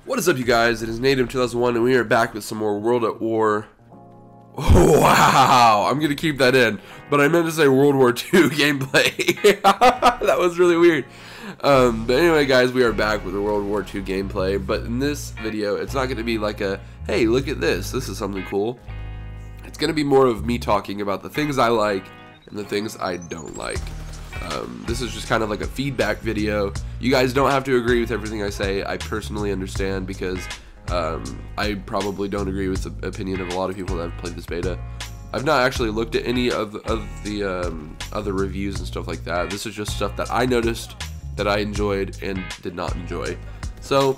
What is up, you guys? It is Native2001, and we are back with some more World at War. Oh, wow, I'm gonna keep that in, but I meant to say World War II gameplay. That was really weird. But anyway, guys, we are back with the World War II gameplay. But in this video, it's not gonna be like a, hey, look at this. This is something cool. It's gonna be more of me talking about the things I like and the things I don't like. This is just kind of like a feedback video. You guys don't have to agree with everything I say. I personally understand because I probably don't agree with the opinion of a lot of people that have played this beta. I've not actually looked at any of the other reviews and stuff like that. This is just stuff that I noticed that I enjoyed and did not enjoy. So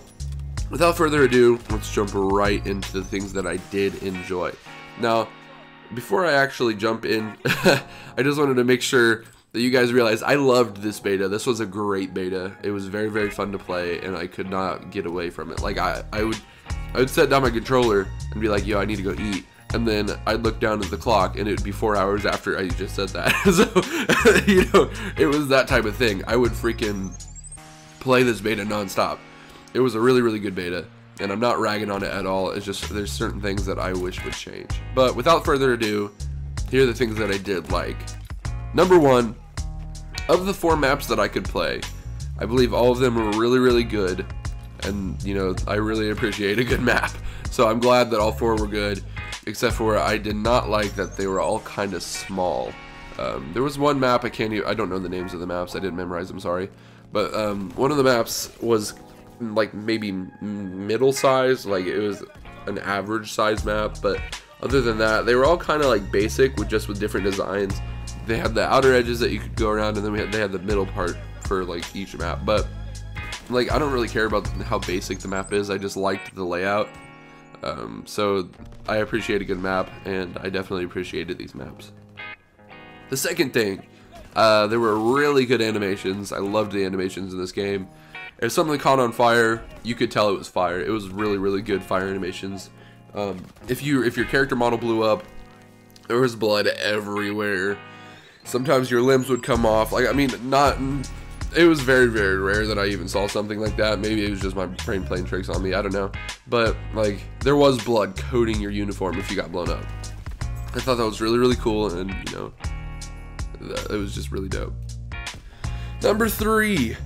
without further ado, let's jump right into the things that I did enjoy. Now, before I actually jump in, I just wanted to make sure that you guys realize I loved this beta. This was a great beta. It was very, very fun to play, and I could not get away from it. Like I would set down my controller and be like, yo, I need to go eat. And then I'd look down at the clock and it would be 4 hours after I just said that. So, you know, it was that type of thing. I would freaking play this beta nonstop. It was a really, really good beta, and I'm not ragging on it at all. It's just there's certain things that I wish would change. But without further ado, here are the things that I did like. Number one, of the 4 maps that I could play, I believe all of them were really, really good. And, you know, I really appreciate a good map. So I'm glad that all 4 were good, except for I did not like that they were all kind of small. There was one map, I don't know the names of the maps, I didn't memorize them, sorry. But one of the maps was like maybe middle size, like it was an average size map. But other than that, they were all kind of like basic with different designs. They had the outer edges that you could go around, and then they had the middle part for like each map. But like I don't really care about how basic the map is. I just liked the layout. So I appreciate a good map, and I definitely appreciated these maps. The second thing, there were really good animations. I loved the animations in this game. If something caught on fire, you could tell it was fire. It was really, really good fire animations. If your character model blew up, there was blood everywhere. Sometimes your limbs would come off. Like, I mean, it was very, very rare that I even saw something like that. Maybe it was just my brain playing tricks on me, I don't know. But, like, there was blood coating your uniform if you got blown up. I thought that was really, really cool, and, you know, it was just really dope. Number 3.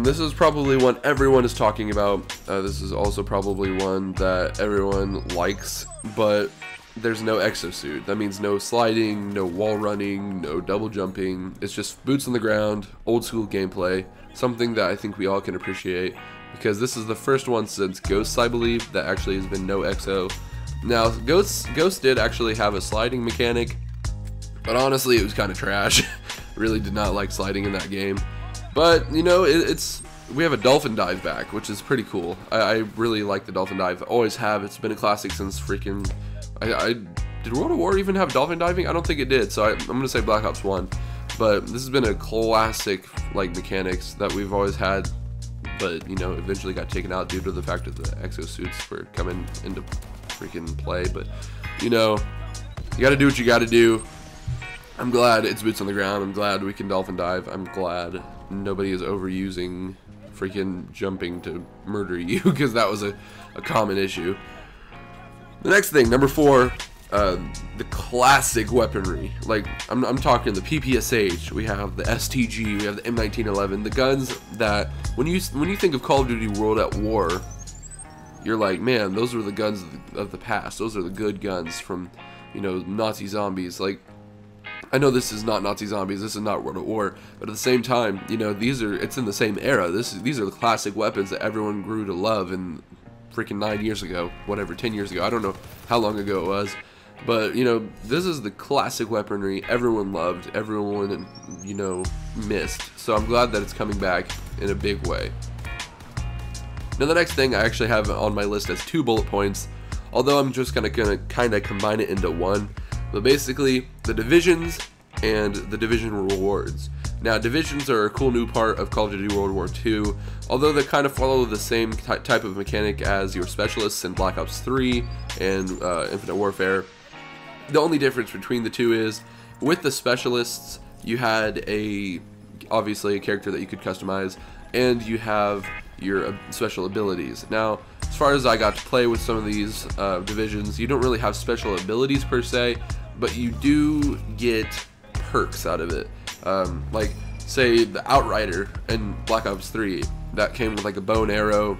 This is probably one everyone is talking about. This is also probably one that everyone likes, but there's no exosuit. That means no sliding, no wall running, no double jumping. It's just boots on the ground, old school gameplay, something that I think we all can appreciate, because this is the first one since Ghosts, I believe, that actually has been no exo. Now, Ghosts did actually have a sliding mechanic, but honestly it was kind of trash. Really did not like sliding in that game. But, you know, we have a dolphin dive back, which is pretty cool. I really like the dolphin dive. Always have. It's been a classic since freaking... did World of War even have dolphin diving? I don't think it did, so I'm going to say Black Ops 1. But this has been a classic, like, mechanics that we've always had, but, you know, eventually got taken out due to the fact that the exosuits were coming into freaking play. But, you know, you got to do what you got to do. I'm glad it's boots on the ground. I'm glad we can dolphin dive. I'm glad nobody is overusing freaking jumping to murder you, because that was a common issue. The next thing, number 4, the classic weaponry. Like, I'm talking the PPSH, we have the STG, we have the M1911, the guns that, when you think of Call of Duty World at War, you're like, man, those were the guns of the past. Those are the good guns from, you know, Nazi zombies. Like, I know this is not Nazi zombies, this is not World at War, but at the same time, you know, it's in the same era. These are the classic weapons that everyone grew to love in freaking 9 years ago, whatever, 10 years ago. I don't know how long ago it was, but, you know, this is the classic weaponry everyone loved, everyone, you know, missed. So I'm glad that it's coming back in a big way. Now, the next thing I actually have on my list as 2 bullet points, although I'm just gonna kind of combine it into one. But basically, the divisions and the division rewards. Now, divisions are a cool new part of Call of Duty World War II, although they kind of follow the same type of mechanic as your specialists in Black Ops 3 and Infinite Warfare. The only difference between the two is, with the specialists, you had obviously a character that you could customize, and you have your special abilities. Now, as far as I got to play with some of these divisions, you don't really have special abilities per se, but you do get perks out of it. Like, say, the Outrider in Black Ops 3, that came with like a bow and arrow.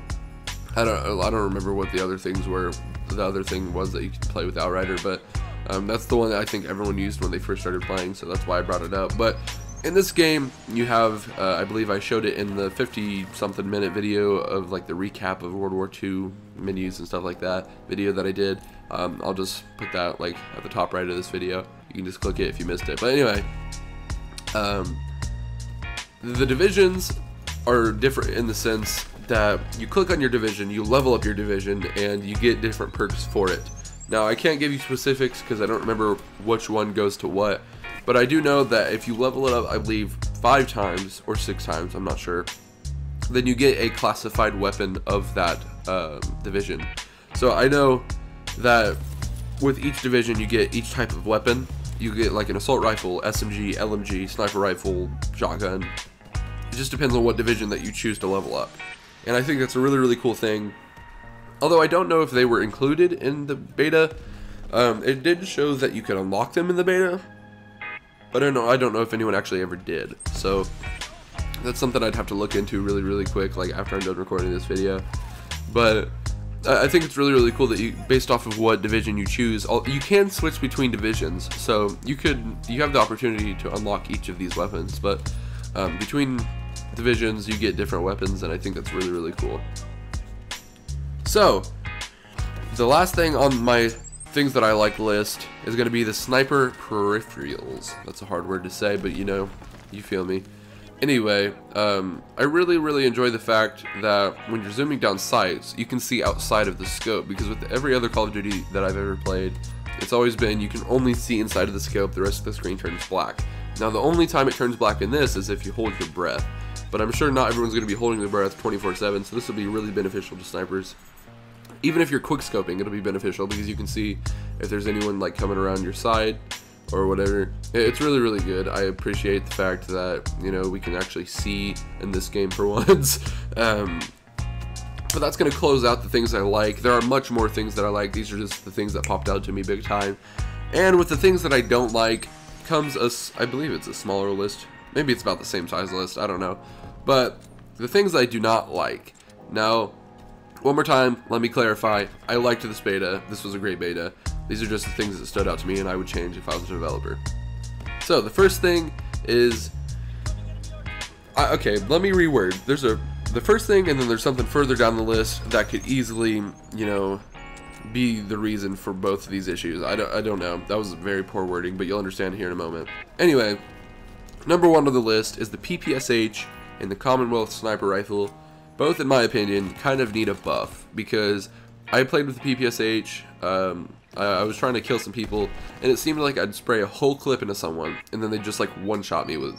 I don't remember what the other things were. The other thing was that you could play with Outrider, but that's the one that I think everyone used when they first started playing, so that's why I brought it up. But in this game, you have, I believe I showed it in the 50-something minute video of like the recap of World War II menus and stuff like that video that I did. I'll just put that like at the top right of this video. You can just click it if you missed it. But anyway, the divisions are different in the sense that you click on your division, you level up your division, and you get different perks for it. Now, I can't give you specifics because I don't remember which one goes to what, but I do know that if you level it up, I believe 5 times or 6 times, I'm not sure, then you get a classified weapon of that division. So I know that with each division, you get each type of weapon. You get like an assault rifle, SMG, LMG, sniper rifle, shotgun. It just depends on what division that you choose to level up. And I think that's a really, really cool thing. Although I don't know if they were included in the beta. It did show that you could unlock them in the beta, but I don't know if anyone actually ever did. So that's something I'd have to look into really, really quick, like after I'm done recording this video. But I think it's really, really cool that you, based off of what division you choose, you can switch between divisions. So you have the opportunity to unlock each of these weapons, but between divisions you get different weapons, and I think that's really, really cool. So the last thing on my things that I like list is going to be the sniper peripherals. That's a hard word to say, but you know, you feel me. Anyway, I really, really enjoy the fact that when you're zooming down sights, you can see outside of the scope, because with every other Call of Duty that I've ever played, it's always been you can only see inside of the scope, the rest of the screen turns black. Now the only time it turns black in this is if you hold your breath, but I'm sure not everyone's going to be holding their breath 24/7, so this will be really beneficial to snipers. Even if you're quick scoping, it'll be beneficial because you can see if there's anyone like coming around your side or whatever. It's really, really good. I appreciate the fact that, you know, we can actually see in this game for once. But that's going to close out the things I like. There are much more things that I like. These are just the things that popped out to me big time. And with the things that I don't like comes I believe it's a smaller list. Maybe it's about the same size list. I don't know. But the things I do not like. Now, one more time, let me clarify. I liked this beta. This was a great beta. These are just the things that stood out to me and I would change if I was a developer. So the first thing is, okay, let me reword. There's the first thing, and then there's something further down the list that could easily, you know, be the reason for both of these issues. I don't know. That was very poor wording, but you'll understand here in a moment. Anyway, number 1 on the list is the PPSH and the Commonwealth Sniper Rifle. Both, in my opinion, kind of need a buff, because I played with the PPSH, I was trying to kill some people, and it seemed like I'd spray a whole clip into someone, and then they just like one-shot me with,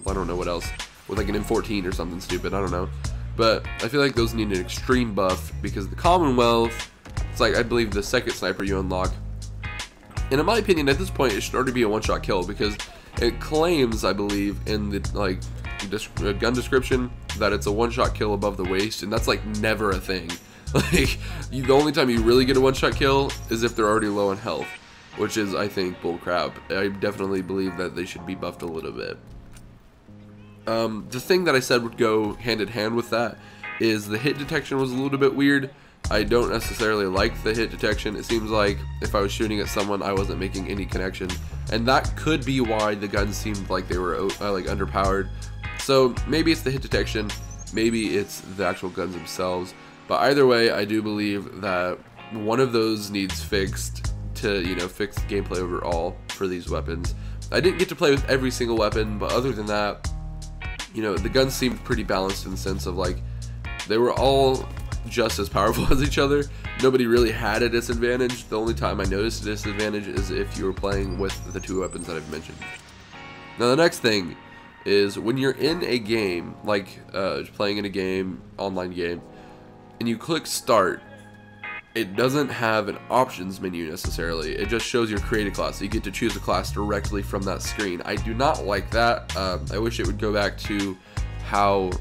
I don't know what else, with like an M14 or something stupid, I don't know. But I feel like those need an extreme buff, because the Commonwealth, it's like, I believe, the second sniper you unlock. And in my opinion, at this point, it should already be a one-shot kill, because it claims, I believe, in the like gun description that it's a one-shot kill above the waist, and that's like never a thing. Like, the only time you really get a one-shot kill is if they're already low on health, which is, I think, bullcrap. I definitely believe that they should be buffed a little bit. The thing that I said would go hand in hand with that is the hit detection was a little bit weird. I don't necessarily like the hit detection. It seems like if I was shooting at someone, I wasn't making any connection, and that could be why the guns seemed like they were like underpowered. So maybe it's the hit detection, maybe it's the actual guns themselves, but either way, I do believe that one of those needs fixed to, you know, fix the gameplay overall for these weapons. I didn't get to play with every single weapon, but other than that, you know, the guns seemed pretty balanced in the sense of like they were all just as powerful as each other. Nobody really had a disadvantage. The only time I noticed a disadvantage is if you were playing with the 2 weapons that I've mentioned. Now the next thing is when you're in a game, like playing in a game, online game, and you click start, it doesn't have an options menu necessarily. It just shows your created class, so you get to choose a class directly from that screen. I do not like that. I wish it would go back to how,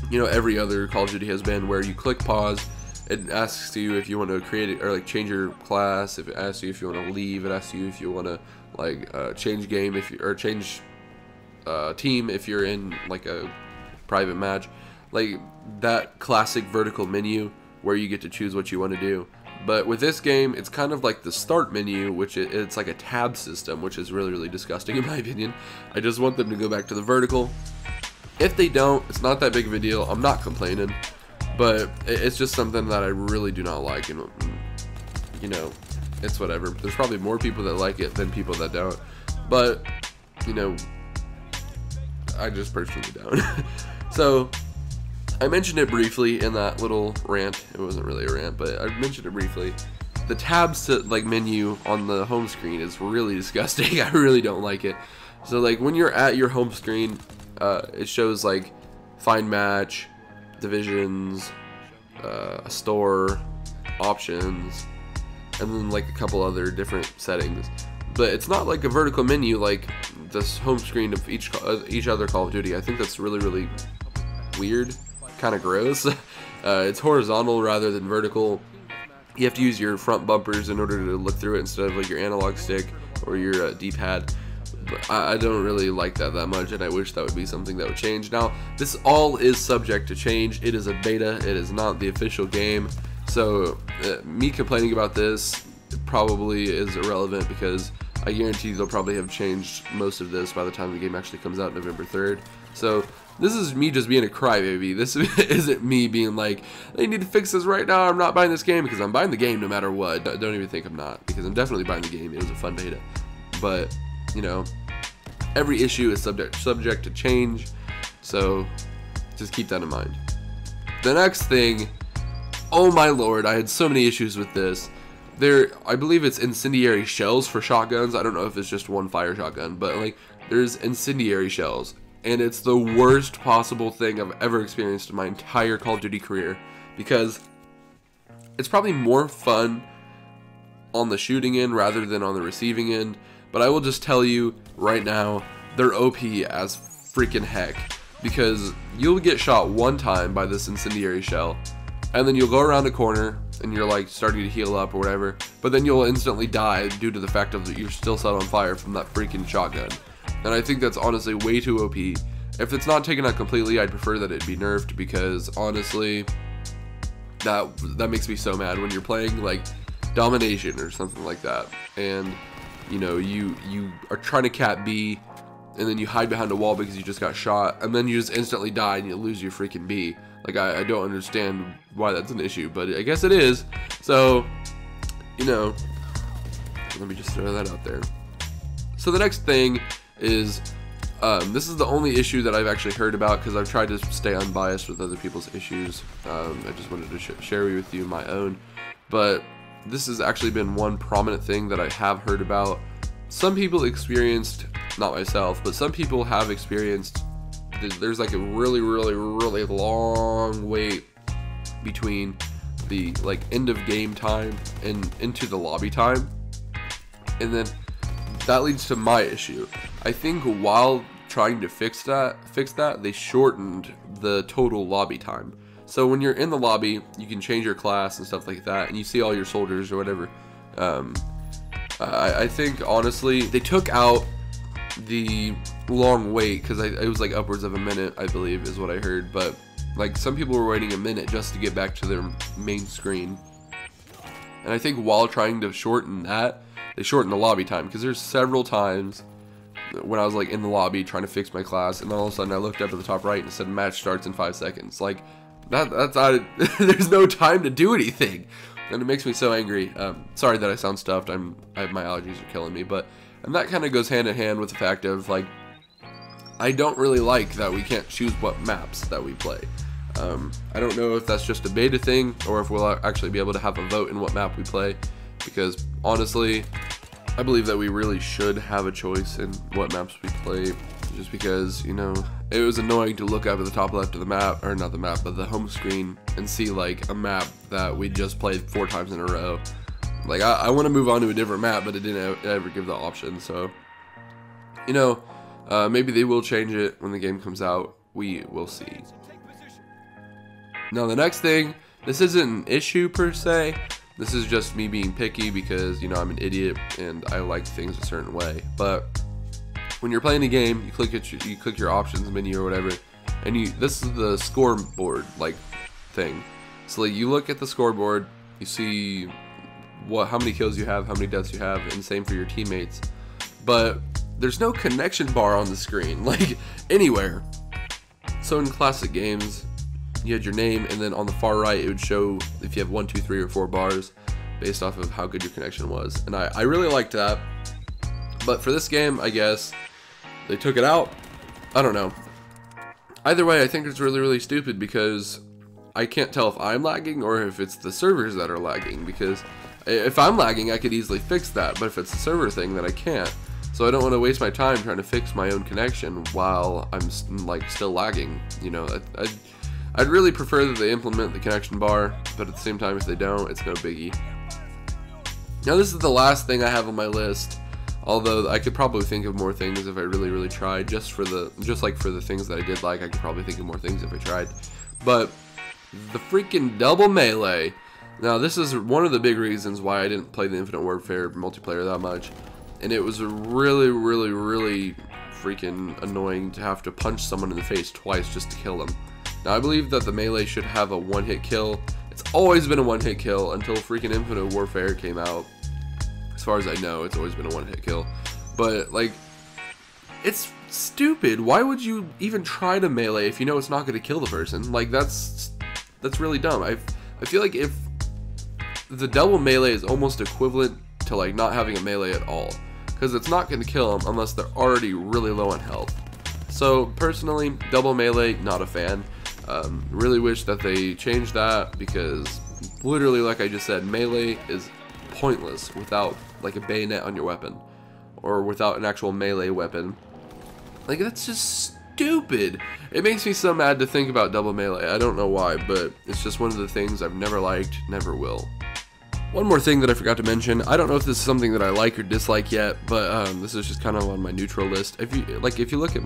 you know, every other Call of Duty has been, where you click pause, It asks you if you want to create it or like change your class. If it asks you if you want to leave, it asks you if you want to like change game or change team if you're in like a private match. Like that classic vertical menu where you get to choose what you want to do. But with this game, it's kind of like the start menu, which it's like a tab system, which is really, really disgusting in my opinion. I just want them to go back to the vertical. If they don't, it's not that big of a deal. I'm not complaining, but it's just something that I really do not like, and you know, it's whatever. There's probably more people that like it than people that don't, but you know, I just personally don't. So I mentioned it briefly in that little rant. It wasn't really a rant, but I mentioned it briefly. The tabs like menu on the home screen is really disgusting. I really don't like it. So like when you're at your home screen, it shows like find match, divisions, a store, options, and then like a couple other different settings. But it's not like a vertical menu like this home screen of each other Call of Duty. I think that's really, really weird. Kind of gross. It's horizontal rather than vertical. You have to use your front bumpers in order to look through it instead of like your analog stick or your D-pad. But I don't really like that much, and I wish that would be something that would change. Now, this all is subject to change. It is a beta. It is not the official game. So me complaining about this probably is irrelevant because I guarantee they'll probably have changed most of this by the time the game actually comes out November 3rd. So this is me just being a crybaby. This isn't me being like, they need to fix this right now. I'm not buying this game, because I'm buying the game no matter what. Don't even think I'm not, because I'm definitely buying the game. It was a fun beta. But, you know, every issue is subject to change. So just keep that in mind. The next thing, oh my lord, I had so many issues with this. I believe it's incendiary shells for shotguns. I don't know if it's just one fire shotgun, but like there's incendiary shells. And it's the worst possible thing I've ever experienced in my entire Call of Duty career, because it's probably more fun on the shooting end rather than on the receiving end. But I will just tell you right now, they're OP as freaking heck, because you'll get shot one time by this incendiary shell, and then you'll go around a corner and you're like starting to heal up or whatever, but then you'll instantly die due to the fact that you're still set on fire from that freaking shotgun. And I think that's honestly way too OP. If it's not taken out completely, I'd prefer that it be nerfed, because honestly, that makes me so mad when you're playing like domination or something like that, and you know you are trying to cap B, and then you hide behind a wall because you just got shot, and then you just instantly die and you lose your freaking B. Like I don't understand why that's an issue, but I guess it is. So, you know, let me just throw that out there. So the next thing is, this is the only issue that I've actually heard about, because I've tried to stay unbiased with other people's issues. I just wanted to share with you my own, but this has actually been one prominent thing that I have heard about. Some people experienced, not myself, but some people have experienced, there's like a really, really, really long wait between the like end of game time and into the lobby time, and then that leads to my issue. I think while trying to fix that, they shortened the total lobby time. So when you're in the lobby, you can change your class and stuff like that, and you see all your soldiers or whatever. I think honestly they took out the long wait, because it was like upwards of a minute, I believe is what I heard, but like some people were waiting a minute just to get back to their main screen. And I think while trying to shorten that, they shortened the lobby time, because there's several times when I was like in the lobby trying to fix my class, and then all of a sudden I looked up at the top right and it said match starts in 5 seconds. Like that's not, there's no time to do anything, and it makes me so angry. Sorry that I sound stuffed. My allergies are killing me, and that kind of goes hand in hand with the fact of like, I don't really like that we can't choose what maps that we play. I don't know if that's just a beta thing, or if we'll actually be able to have a vote in what map we play, because honestly, I believe that we really should have a choice in what maps we play, just because, you know, it was annoying to look up at the top left of the map, or not the map, but the home screen, and see like a map that we just played 4 times in a row. Like, I want to move on to a different map, but it didn't ever give the option. So, you know, maybe they will change it when the game comes out. We will see. Now the next thing This isn't an issue per se. This is just me being picky because, you know, I'm an idiot and I like things a certain way. But when you're playing a game, you click your options menu or whatever, and this is the scoreboard like thing. So like you look at the scoreboard, you see how many kills you have, how many deaths you have, and same for your teammates. But there's no connection bar on the screen, like anywhere. So in classic games, you had your name, and then on the far right it would show if you have 1, 2, 3, or 4 bars based off of how good your connection was. And I really liked that. But for this game, I guess they took it out. I don't know. Either way, I think it's really, really stupid because I can't tell if I'm lagging or if it's the servers that are lagging. Because if I'm lagging, I could easily fix that. But if it's a server thing, then I can't. So I don't want to waste my time trying to fix my own connection while I'm like still lagging. You know, I'd really prefer that they implement the connection bar, but at the same time, if they don't, it's no biggie. Now this is the last thing I have on my list, although I could probably think of more things if I really, really tried. Just like for the things that I did like, I could probably think of more things if I tried. But the freaking double melee. Now this is one of the big reasons why I didn't play the Infinite Warfare multiplayer that much. And it was really, really, really freaking annoying to have to punch someone in the face twice just to kill them. Now I believe that the melee should have a one-hit kill. It's always been a one-hit kill until freaking Infinite Warfare came out. As far as I know, it's always been a one-hit kill. But like, it's stupid. Why would you even try to melee if you know it's not going to kill the person? Like that's really dumb. I feel like if the double melee is almost equivalent to like not having a melee at all, because it's not going to kill them unless they're already really low on health. So personally, double melee, not a fan. Really wish that they changed that, because literally, like I just said, melee is pointless without like a bayonet on your weapon, or without an actual melee weapon. Like, that's just stupid. It makes me so mad to think about double melee. I don't know why, but it's just one of the things I've never liked, never will. One more thing that I forgot to mention, I don't know if this is something that I like or dislike yet, but this is just kind of on my neutral list. If you look at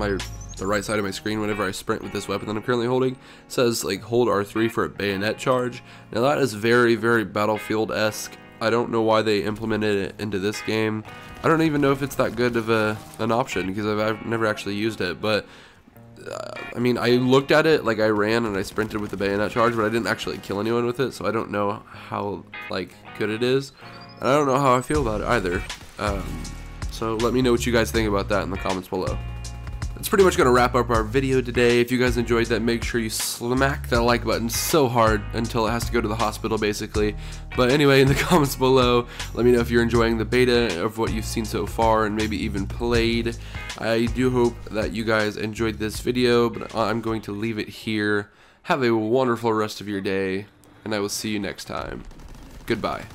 the right side of my screen, whenever I sprint with this weapon that I'm currently holding, it says like hold R3 for a bayonet charge. Now that is very, very Battlefield-esque. I don't know why they implemented it into this game. I don't even know if it's that good of an option, because I've never actually used it, but I mean, I looked at it, like I ran and I sprinted with the bayonet charge, but I didn't actually kill anyone with it, so I don't know how like good it is, and I don't know how I feel about it either. So let me know what you guys think about that in the comments below. That's pretty much going to wrap up our video today. If you guys enjoyed that, make sure you smack that like button so hard until it has to go to the hospital, basically. But anyway, in the comments below, let me know if you're enjoying the beta of what you've seen so far and maybe even played. I do hope that you guys enjoyed this video, but I'm going to leave it here. Have a wonderful rest of your day, and I will see you next time. Goodbye.